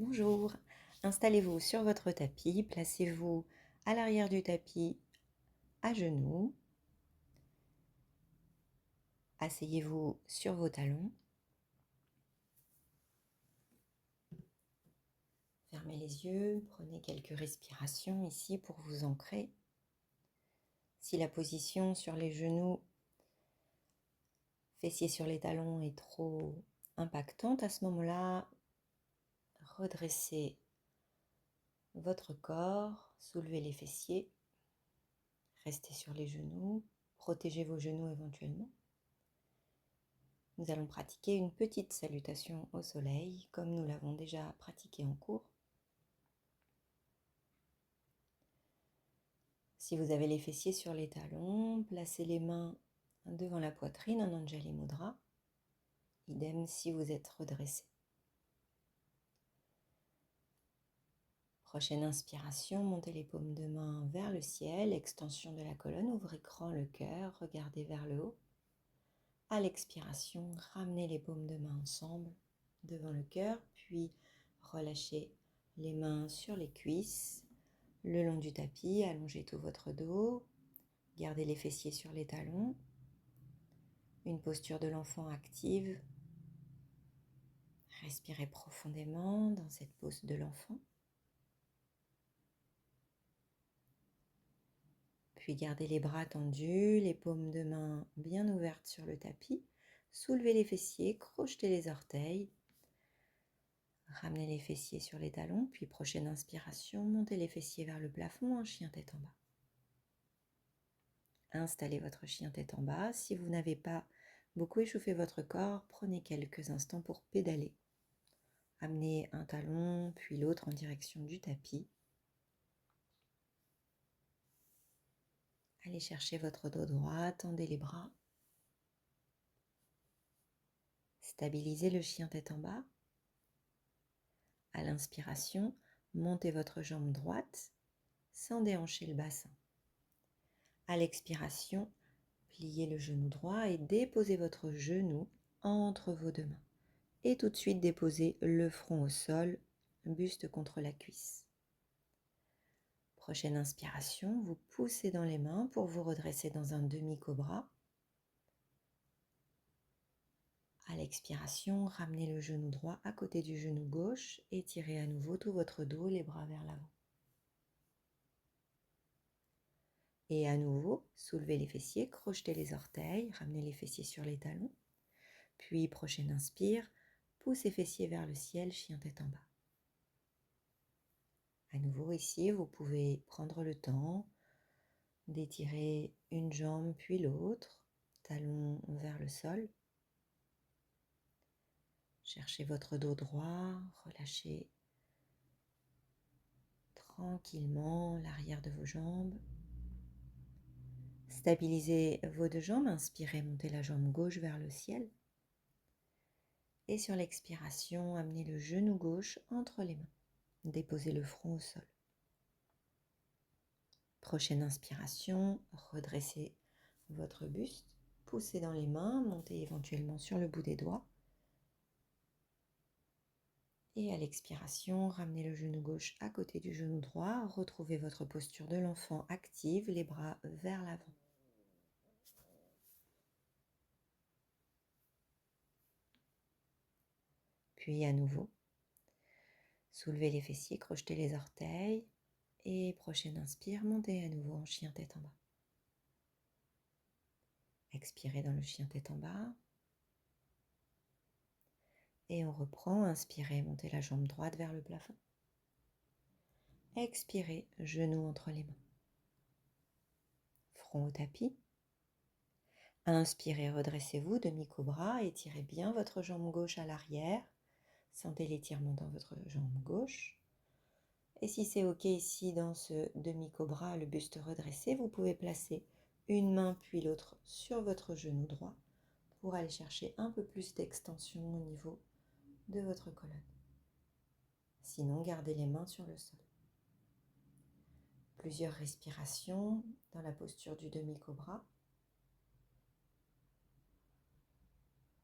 Bonjour, installez-vous sur votre tapis, placez-vous à l'arrière du tapis à genoux, asseyez-vous sur vos talons, fermez les yeux, prenez quelques respirations ici pour vous ancrer. Si la position sur les genoux, fessiers sur les talons est trop impactante, à ce moment-là, redressez votre corps, soulevez les fessiers, restez sur les genoux, protégez vos genoux éventuellement. Nous allons pratiquer une petite salutation au soleil, comme nous l'avons déjà pratiqué en cours. Si vous avez les fessiers sur les talons, placez les mains devant la poitrine en Anjali Mudra. Idem si vous êtes redressé. Prochaine inspiration, montez les paumes de main vers le ciel, extension de la colonne, ouvrez grand le cœur, regardez vers le haut. À l'expiration, ramenez les paumes de main ensemble devant le cœur, puis relâchez les mains sur les cuisses, le long du tapis, allongez tout votre dos, gardez les fessiers sur les talons, une posture de l'enfant active. Respirez profondément dans cette pose de l'enfant. Puis gardez les bras tendus, les paumes de main bien ouvertes sur le tapis. Soulevez les fessiers, crochetez les orteils. Ramenez les fessiers sur les talons, puis prochaine inspiration, montez les fessiers vers le plafond en chien tête en bas. Installez votre chien tête en bas. Si vous n'avez pas beaucoup échauffé votre corps, prenez quelques instants pour pédaler. Amenez un talon, puis l'autre en direction du tapis. Allez chercher votre dos droit, tendez les bras. Stabilisez le chien tête en bas. À l'inspiration, montez votre jambe droite sans déhancher le bassin. À l'expiration, pliez le genou droit et déposez votre genou entre vos deux mains. Et tout de suite, déposez le front au sol, buste contre la cuisse. Prochaine inspiration, vous poussez dans les mains pour vous redresser dans un demi-cobra. À l'expiration, ramenez le genou droit à côté du genou gauche, étirez à nouveau tout votre dos, les bras vers l'avant. Et à nouveau, soulevez les fessiers, crochetez les orteils, ramenez les fessiers sur les talons. Puis, prochaine inspire, poussez les fessiers vers le ciel, chien tête en bas. À nouveau ici, vous pouvez prendre le temps d'étirer une jambe puis l'autre, talon vers le sol. Cherchez votre dos droit, relâchez tranquillement l'arrière de vos jambes. Stabilisez vos deux jambes, inspirez, montez la jambe gauche vers le ciel. Et sur l'expiration, amenez le genou gauche entre les mains. Déposez le front au sol. Prochaine inspiration, redressez votre buste, poussez dans les mains, montez éventuellement sur le bout des doigts. Et à l'expiration, ramenez le genou gauche à côté du genou droit, retrouvez votre posture de l'enfant active, les bras vers l'avant. Puis à nouveau, soulevez les fessiers, crochetez les orteils. Et prochaine inspire, montez à nouveau en chien tête en bas. Expirez dans le chien tête en bas. Et on reprend, inspirez, montez la jambe droite vers le plafond. Expirez, genoux entre les mains. Front au tapis. Inspirez, redressez-vous, demi-cobra, étirez bien votre jambe gauche à l'arrière. Sentez l'étirement dans votre jambe gauche. Et si c'est ok ici dans ce demi-cobra, le buste redressé, vous pouvez placer une main puis l'autre sur votre genou droit pour aller chercher un peu plus d'extension au niveau de votre colonne. Sinon, gardez les mains sur le sol. Plusieurs respirations dans la posture du demi-cobra.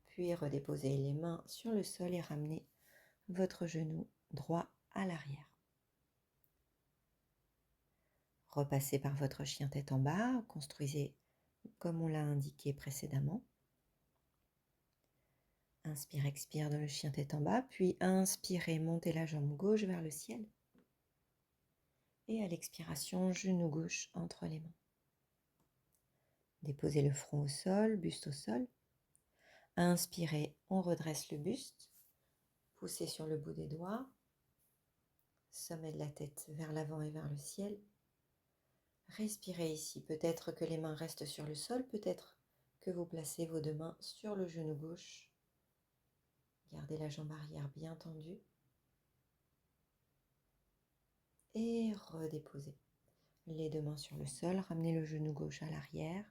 Puis redéposez les mains sur le sol et ramenez votre genou droit à l'arrière. Repassez par votre chien tête en bas, construisez comme on l'a indiqué précédemment. Inspire, expire dans le chien tête en bas, puis inspirez, montez la jambe gauche vers le ciel. Et à l'expiration, genou gauche entre les mains. Déposez le front au sol, buste au sol. Inspirez, on redresse le buste. Poussez sur le bout des doigts. Sommet de la tête vers l'avant et vers le ciel. Respirez ici. Peut-être que les mains restent sur le sol, peut-être que vous placez vos deux mains sur le genou gauche. Gardez la jambe arrière bien tendue. Et redéposez les deux mains sur le sol. Ramenez le genou gauche à l'arrière.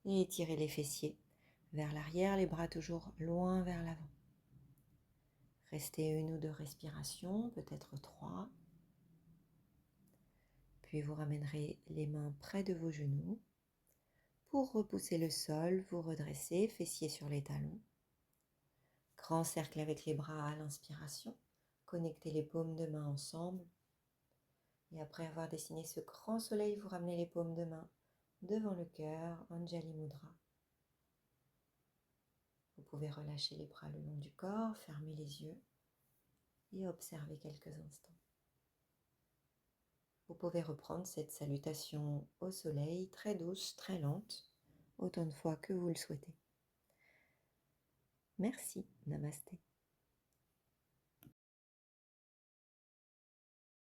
Et étirez les fessiers vers l'arrière, les bras toujours loin vers l'avant. Restez 1 ou 2 respirations, peut-être 3. Puis vous ramènerez les mains près de vos genoux. Pour repousser le sol, vous redressez, fessiers sur les talons. Grand cercle avec les bras à l'inspiration. Connectez les paumes de main ensemble. Et après avoir dessiné ce grand soleil, vous ramenez les paumes de main devant le cœur, Anjali Mudra. Vous pouvez relâcher les bras le long du corps, fermer les yeux et observer quelques instants. Vous pouvez reprendre cette salutation au soleil, très douce, très lente, autant de fois que vous le souhaitez. Merci, namasté.